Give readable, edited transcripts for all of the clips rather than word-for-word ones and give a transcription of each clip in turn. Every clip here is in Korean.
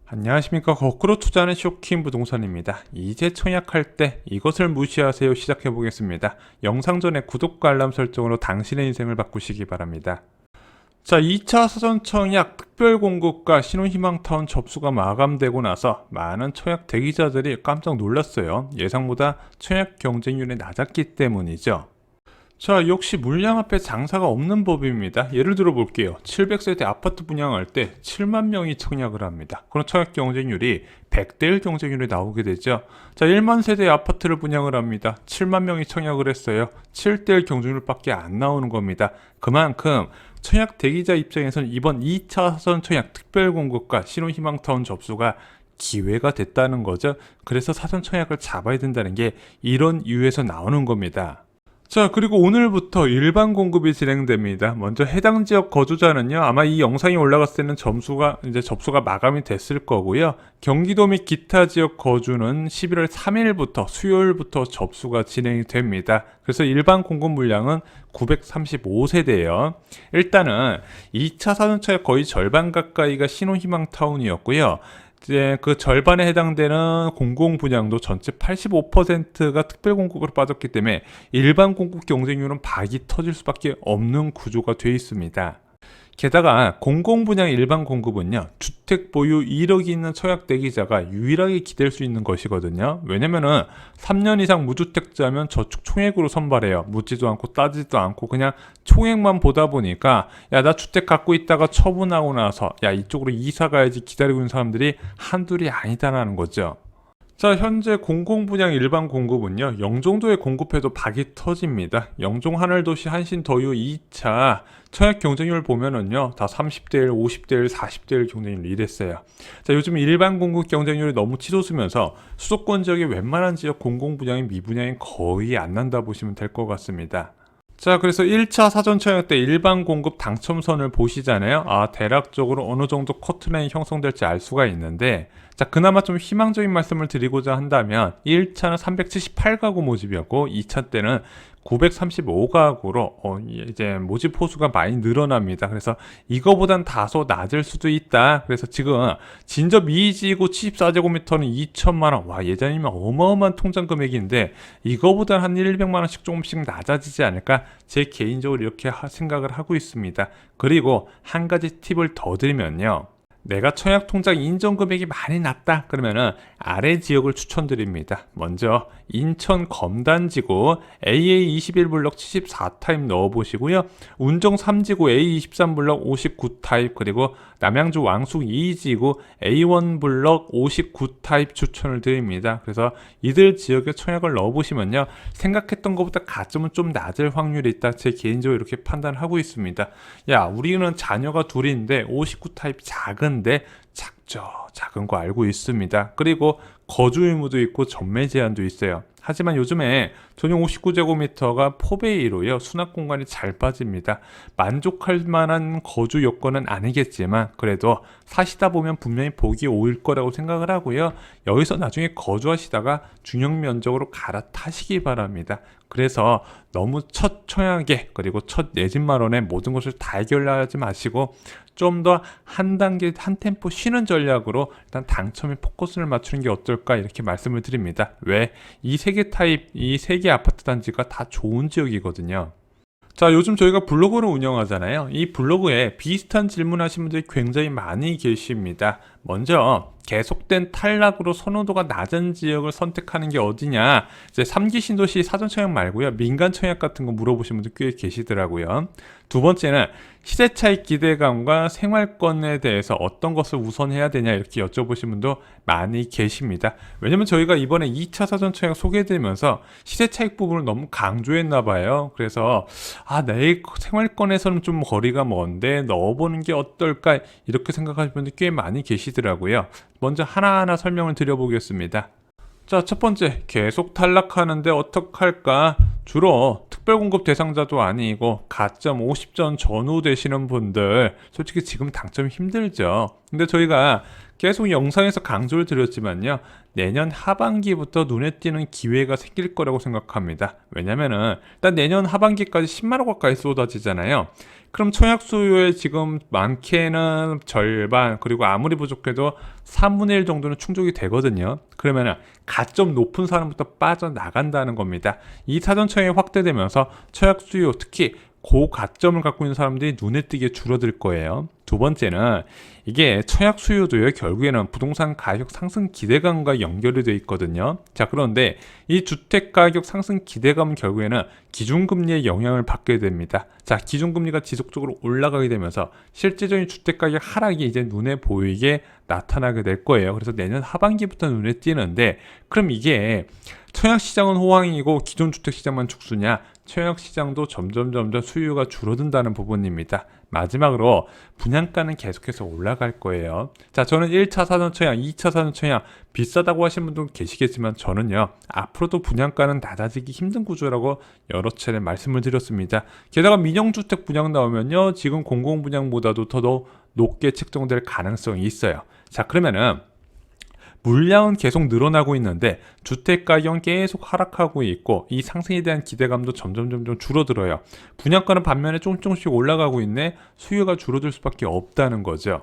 안녕하십니까. 거꾸로 투자하는 쇼킹 부동산입니다. 이제 청약할 때 이것을 무시하세요 시작해 보겠습니다. 영상 전에 구독과 알람 설정으로 당신의 인생을 바꾸시기 바랍니다. 자, 2차 사전 청약 특별 공급과 신혼희망타운 접수가 마감되고 나서 많은 청약 대기자들이 깜짝 놀랐어요. 예상보다 청약 경쟁률이 낮았기 때문이죠. 자, 역시 물량 앞에 장사가 없는 법입니다. 예를 들어 볼게요. 700세대 아파트 분양할 때 7만 명이 청약을 합니다. 그럼 청약 경쟁률이 100대 1 경쟁률이 나오게 되죠. 자, 1만 세대 아파트를 분양을 합니다. 7만 명이 청약을 했어요. 7대 1 경쟁률밖에 안 나오는 겁니다. 그만큼 청약 대기자 입장에서는 이번 2차 사전 청약 특별 공급과 신혼희망타운 접수가 기회가 됐다는 거죠. 그래서 사전 청약을 잡아야 된다는 게 이런 이유에서 나오는 겁니다. 자, 그리고 오늘부터 일반 공급이 진행됩니다. 먼저 해당 지역 거주자는요, 아마 이 영상이 올라갔을 때는 접수가 마감이 됐을 거고요. 경기도 및 기타 지역 거주는 11월 3일부터 수요일부터 접수가 진행이 됩니다. 그래서 일반 공급 물량은 935세대예요. 일단은 2차 사전차의 거의 절반 가까이가 신혼희망타운이었고요. 이제 그 절반에 해당되는 공공 분양도 전체 85%가 특별 공급으로 빠졌기 때문에 일반 공급 경쟁률은 박이 터질 수밖에 없는 구조가 되어 있습니다. 게다가 공공 분양 일반 공급은요, 주택 보유 1억이 있는 청약 대기자가 유일하게 기댈 수 있는 것이거든요. 왜냐면은 3년 이상 무주택자면 저축 총액으로 선발해요. 묻지도 않고 따지도 않고 그냥 총액만 보다 보니까, 야, 나 주택 갖고 있다가 처분하고 나서 야, 이쪽으로 이사 가야지 기다리고 있는 사람들이 한둘이 아니다라는 거죠. 자, 현재 공공분양 일반 공급은요, 영종도에 공급해도 박이 터집니다. 영종 하늘도시 한신더유 2차 청약 경쟁률 보면은요, 다 30대 1, 50대 1, 40대 1 경쟁률 이랬어요. 자, 요즘 일반 공급 경쟁률이 너무 치솟으면서 수도권 지역의 웬만한 지역 공공분양인 미분양이 거의 안 난다 보시면 될 것 같습니다. 자, 그래서 1차 사전 청약 때 일반 공급 당첨선을 보시잖아요. 아, 대략적으로 어느 정도 커트라인이 형성될지 알 수가 있는데, 자, 그나마 좀 희망적인 말씀을 드리고자 한다면 1차는 378가구 모집이었고 2차 때는 935가구로 이제 모집 호수가 많이 늘어납니다. 그래서 이거보단 다소 낮을 수도 있다. 그래서 지금 진접 2지구 74제곱미터는 2천만원. 와, 예전이면 어마어마한 통장 금액인데 이거보단 한 100만원씩 조금씩 낮아지지 않을까? 제 개인적으로 이렇게 생각을 하고 있습니다. 그리고 한 가지 팁을 더 드리면요, 내가 청약 통장 인정 금액이 많이 낮다 그러면은 아래 지역을 추천드립니다. 먼저 인천 검단지구 AA21블럭 74타입 넣어보시고요. 운정 3지구 A23블럭 59타입, 그리고 남양주 왕숙 2지구 A1블럭 59타입 추천을 드립니다. 그래서 이들 지역에 청약을 넣어보시면요, 생각했던 것보다 가점은 좀 낮을 확률이 있다. 제 개인적으로 이렇게 판단을 하고 있습니다. 야, 우리는 자녀가 둘인데 59타입 작은데 작은 거 알고 있습니다. 그리고 거주 의무도 있고 전매 제한도 있어요. 하지만 요즘에 전용 59제곱미터가 포베이로요, 수납 공간이 잘 빠집니다. 만족할 만한 거주 여건은 아니겠지만 그래도 사시다 보면 분명히 복이 올 거라고 생각을 하고요. 여기서 나중에 거주하시다가 중형 면적으로 갈아타시기 바랍니다. 그래서 너무 첫 청약에 그리고 첫 내 집 마련에 모든 것을 다 해결하지 마시고 좀 더 한 단계 한 템포 쉬는 전략으로 일단 당첨에 포커스를 맞추는 게 어떨까, 이렇게 말씀을 드립니다. 왜? 이 세 개 타입, 이 세 개 아파트 단지가 다 좋은 지역이거든요. 자, 요즘 저희가 블로그를 운영하잖아요. 이 블로그에 비슷한 질문하신 분들이 굉장히 많이 계십니다. 먼저 계속된 탈락으로 선호도가 낮은 지역을 선택하는 게 어디냐, 이제 3기 신도시 사전 청약 말고요, 민간 청약 같은 거 물어보시는 분들 꽤 계시더라고요. 두 번째는 시세 차익 기대감과 생활권에 대해서 어떤 것을 우선해야 되냐, 이렇게 여쭤보시는 분도 많이 계십니다. 왜냐면 저희가 이번에 2차 사전 청약 소개해드리면서 시세 차익 부분을 너무 강조했나 봐요. 그래서 내 생활권에서는 좀 거리가 먼데 넣어보는 게 어떨까, 이렇게 생각하시는 분들 꽤 많이 계시더라고요. 먼저 하나하나 설명을 드려보겠습니다. 자, 첫 번째, 계속 탈락하는데 어떡할까? 주로 특별공급 대상자도 아니고 가점 50점 전후 되시는 분들, 솔직히 지금 당첨 힘들죠. 근데 저희가 계속 영상에서 강조를 드렸지만요. 내년 하반기부터 눈에 띄는 기회가 생길 거라고 생각합니다. 왜냐면은 일단 내년 하반기까지 10만 원 가까이 쏟아지잖아요. 그럼 청약 수요의 지금 많게는 절반, 그리고 아무리 부족해도 3분의 1 정도는 충족이 되거든요. 그러면은 가점 높은 사람부터 빠져나간다는 겁니다. 이 사전 청약이 확대되면서 청약 수요, 특히 고가점을 갖고 있는 사람들이 눈에 띄게 줄어들 거예요. 두 번째는 이게 청약 수요도요, 결국에는 부동산 가격 상승 기대감과 연결이 되어 있거든요. 자, 그런데 이 주택 가격 상승 기대감은 결국에는 기준금리의 영향을 받게 됩니다. 자, 기준금리가 지속적으로 올라가게 되면서 실제적인 주택 가격 하락이 이제 눈에 보이게 나타나게 될 거예요. 그래서 내년 하반기부터 눈에 띄는데, 그럼 이게 청약 시장은 호황이고 기존 주택 시장만 죽수냐? 청약 시장도 점점 수요가 줄어든다는 부분입니다. 마지막으로 분양가는 계속해서 올라갈 거예요. 자, 저는 1차 사전 청약, 2차 사전 청약 비싸다고 하시는 분도 계시겠지만 저는요, 앞으로도 분양가는 낮아지기 힘든 구조라고 여러 차례 말씀을 드렸습니다. 게다가 민영주택 분양 나오면요, 지금 공공분양보다도 더 높게 책정될 가능성이 있어요. 자, 그러면은 물량은 계속 늘어나고 있는데 주택가격은 계속 하락하고 있고 이 상승에 대한 기대감도 점점 줄어들어요. 분양가는 반면에 조금씩 올라가고 있네. 수요가 줄어들 수밖에 없다는 거죠.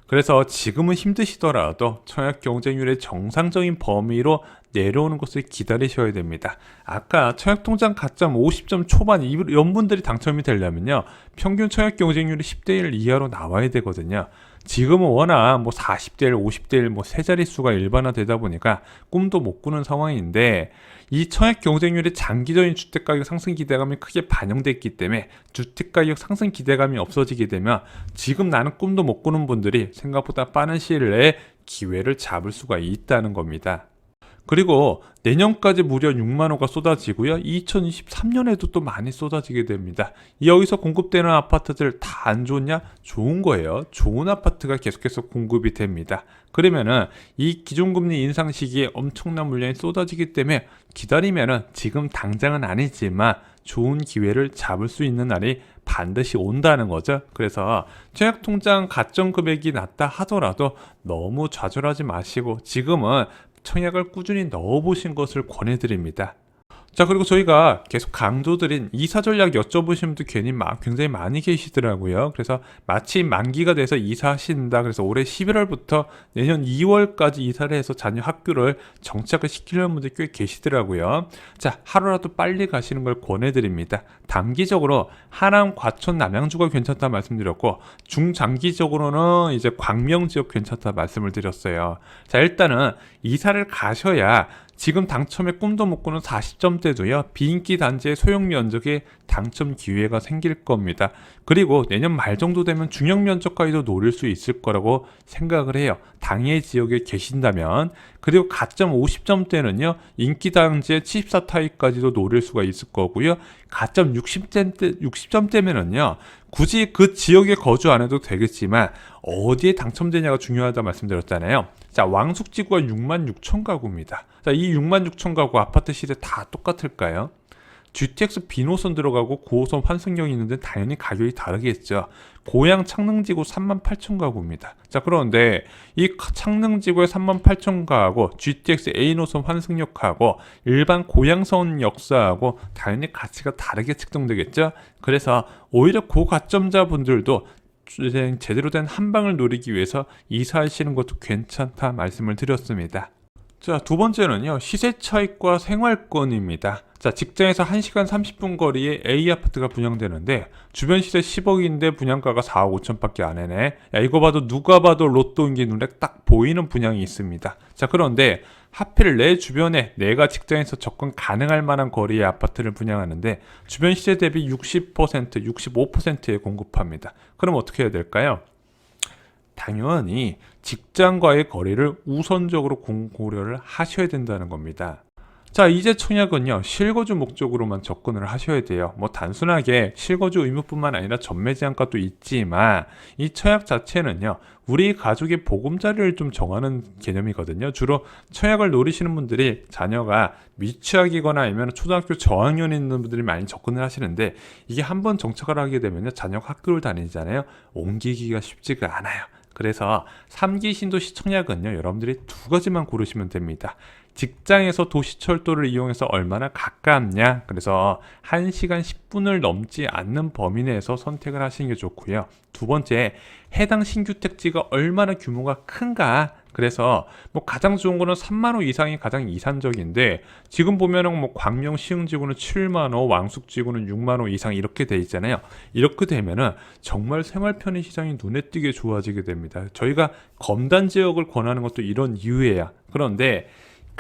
그래서 지금은 힘드시더라도 청약 경쟁률의 정상적인 범위로 내려오는 것을 기다리셔야 됩니다. 아까 청약통장 가점 50점 초반 이런 분들이 당첨이 되려면요, 평균 청약 경쟁률이 10대 1 이하로 나와야 되거든요. 지금은 워낙 40대 1, 50대 1 세 자릿수가 일반화되다 보니까 꿈도 못 꾸는 상황인데, 이 청약 경쟁률의 장기적인 주택가격 상승 기대감이 크게 반영됐기 때문에 주택가격 상승 기대감이 없어지게 되면 지금 나는 꿈도 못 꾸는 분들이 생각보다 빠른 시일 내에 기회를 잡을 수가 있다는 겁니다. 그리고 내년까지 무려 6만 호가 쏟아지고요. 2023년에도 또 많이 쏟아지게 됩니다. 여기서 공급되는 아파트들 다 안 좋냐? 좋은 거예요. 좋은 아파트가 계속해서 공급이 됩니다. 그러면은 이 기준금리 인상 시기에 엄청난 물량이 쏟아지기 때문에 기다리면은 지금 당장은 아니지만 좋은 기회를 잡을 수 있는 날이 반드시 온다는 거죠. 그래서 청약통장 가점 금액이 낮다 하더라도 너무 좌절하지 마시고 지금은 청약을 꾸준히 넣어보신 것을 권해드립니다. 자, 그리고 저희가 계속 강조드린 이사 전략 여쭤보시는 분도 굉장히 많이 계시더라고요. 그래서 마치 만기가 돼서 이사하신다, 그래서 올해 11월부터 내년 2월까지 이사를 해서 자녀 학교를 정착을 시키려는 분들 꽤 계시더라고요. 자, 하루라도 빨리 가시는 걸 권해드립니다. 단기적으로 하남, 과천, 남양주가 괜찮다 말씀드렸고, 중장기적으로는 이제 광명 지역 괜찮다 말씀을 드렸어요. 자, 일단은 이사를 가셔야 지금 당첨의 꿈도 못 꾸는 40점대도요, 비인기 단지의 소형 면적에 당첨 기회가 생길 겁니다. 그리고 내년 말 정도 되면 중형 면적까지도 노릴 수 있을 거라고 생각을 해요. 당해 지역에 계신다면. 그리고 가점 50점대는요, 인기 단지의 74타입까지도 노릴 수가 있을 거고요. 가점 60점대면은요, 굳이 그 지역에 거주 안 해도 되겠지만 어디에 당첨되냐가 중요하다 말씀드렸잖아요. 자, 왕숙지구가 66,000 가구입니다. 자, 이 66,000 가구 아파트 시세 다 똑같을까요? GTX B노선 들어가고 9호선 환승역이 있는데 당연히 가격이 다르겠죠. 고양 창릉지구 38,000 가구입니다. 자, 그런데 이 창릉지구의 38,000 가구, GTX A노선 환승역하고 일반 고양선 역사하고 당연히 가치가 다르게 측정되겠죠. 그래서 오히려 고가점자 분들도 제대로 된 한방을 노리기 위해서 이사하시는 것도 괜찮다 말씀을 드렸습니다. 자, 두 번째는요, 시세 차익과 생활권입니다. 자, 직장에서 1시간 30분 거리에 A 아파트가 분양되는데 주변 시세 10억인데 분양가가 4억 5천밖에 안 해네. 야, 이거 봐도 누가 봐도 로또인 게 눈에 딱 보이는 분양이 있습니다. 자, 그런데 하필 내 주변에 내가 직장에서 접근 가능할 만한 거리의 아파트를 분양하는데 주변 시세 대비 60%, 65%에 공급합니다. 그럼 어떻게 해야 될까요? 당연히 직장과의 거리를 우선적으로 고려를 하셔야 된다는 겁니다. 자, 이제 청약은요, 실거주 목적으로만 접근을 하셔야 돼요. 단순하게 실거주 의무뿐만 아니라 전매 제한가도 있지만 이 청약 자체는요, 우리 가족의 보금자리를 좀 정하는 개념이거든요. 주로 청약을 노리시는 분들이 자녀가 미취학이거나 아니면 초등학교 저학년에 있는 분들이 많이 접근을 하시는데, 이게 한번 정착을 하게 되면요, 자녀가 학교를 다니잖아요. 옮기기가 쉽지가 않아요. 그래서 3기 신도시 청약은요, 여러분들이 두 가지만 고르시면 됩니다. 직장에서 도시철도를 이용해서 얼마나 가깝냐, 그래서 1시간 10분을 넘지 않는 범위 내에서 선택을 하시는 게 좋고요. 두 번째, 해당 신규 택지가 얼마나 규모가 큰가, 그래서 뭐 가장 좋은 거는 3만 호 이상이 가장 이산적인데, 지금 보면은 뭐 광명 시흥지구는 7만 호, 왕숙지구는 6만 호 이상 이렇게 돼 있잖아요. 이렇게 되면은 정말 생활 편의 시장이 눈에 띄게 좋아지게 됩니다. 저희가 검단 지역을 권하는 것도 이런 이유예요. 그런데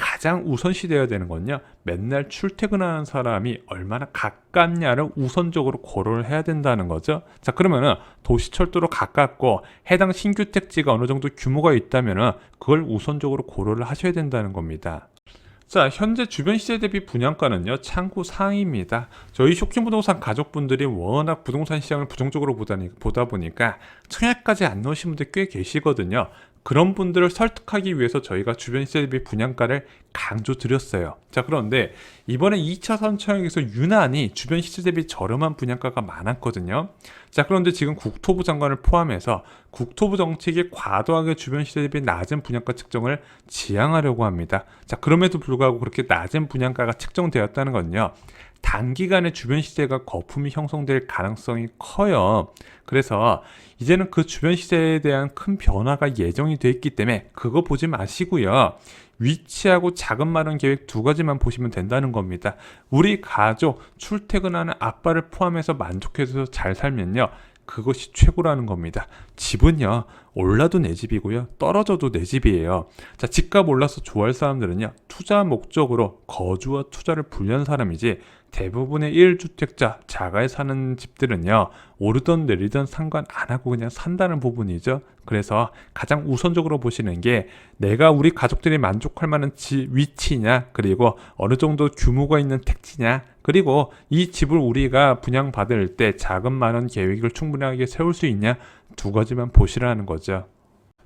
가장 우선시되어야 되는 건요, 맨날 출퇴근하는 사람이 얼마나 가깝냐를 우선적으로 고려를 해야 된다는 거죠. 자, 그러면은 도시철도로 가깝고 해당 신규 택지가 어느 정도 규모가 있다면은 그걸 우선적으로 고려를 하셔야 된다는 겁니다. 자, 현재 주변 시세 대비 분양가는요, 참고 사항입니다. 저희 쇼킹부동산 가족분들이 워낙 부동산 시장을 부정적으로 보다 보니까 청약까지 안 넣으신 분들 꽤 계시거든요. 그런 분들을 설득하기 위해서 저희가 주변 시세 대비 분양가를 강조드렸어요. 자, 그런데 이번에 2차 선청에서 유난히 주변 시세 대비 저렴한 분양가가 많았거든요. 자, 그런데 지금 국토부 장관을 포함해서 국토부 정책이 과도하게 주변 시세 대비 낮은 분양가 측정을 지향하려고 합니다. 자, 그럼에도 불구하고 그렇게 낮은 분양가가 측정되었다는 건요, 단기간에 주변 시세가 거품이 형성될 가능성이 커요. 그래서 이제는 그 주변 시세에 대한 큰 변화가 예정이 되어 있기 때문에 그거 보지 마시고요, 위치하고 자금 마련 계획 두 가지만 보시면 된다는 겁니다. 우리 가족, 출퇴근하는 아빠를 포함해서 만족해서 잘 살면요, 그것이 최고라는 겁니다. 집은요, 올라도 내 집이고요, 떨어져도 내 집이에요. 자, 집값 올라서 좋아할 사람들은요, 투자 목적으로 거주와 투자를 분리한 사람이지, 대부분의 1주택자, 자가에 사는 집들은요, 오르던 내리던 상관 안 하고 그냥 산다는 부분이죠. 그래서 가장 우선적으로 보시는 게 내가 우리 가족들이 만족할 만한 위치냐, 그리고 어느 정도 규모가 있는 택지냐, 그리고 이 집을 우리가 분양받을 때 자금 마련 계획을 충분하게 세울 수 있냐, 두 가지만 보시라는 거죠.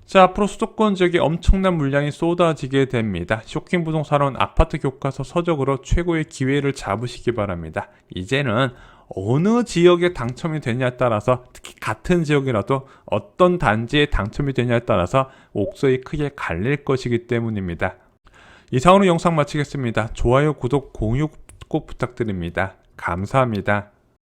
자, 앞으로 수도권 지역에 엄청난 물량이 쏟아지게 됩니다. 쇼킹 부동산은 아파트 교과서 서적으로 최고의 기회를 잡으시기 바랍니다. 이제는 어느 지역에 당첨이 되냐에 따라서, 특히 같은 지역이라도 어떤 단지에 당첨이 되냐에 따라서 옥석이 크게 갈릴 것이기 때문입니다. 이상으로 영상 마치겠습니다. 좋아요, 구독, 공유 꼭 부탁드립니다. 감사합니다.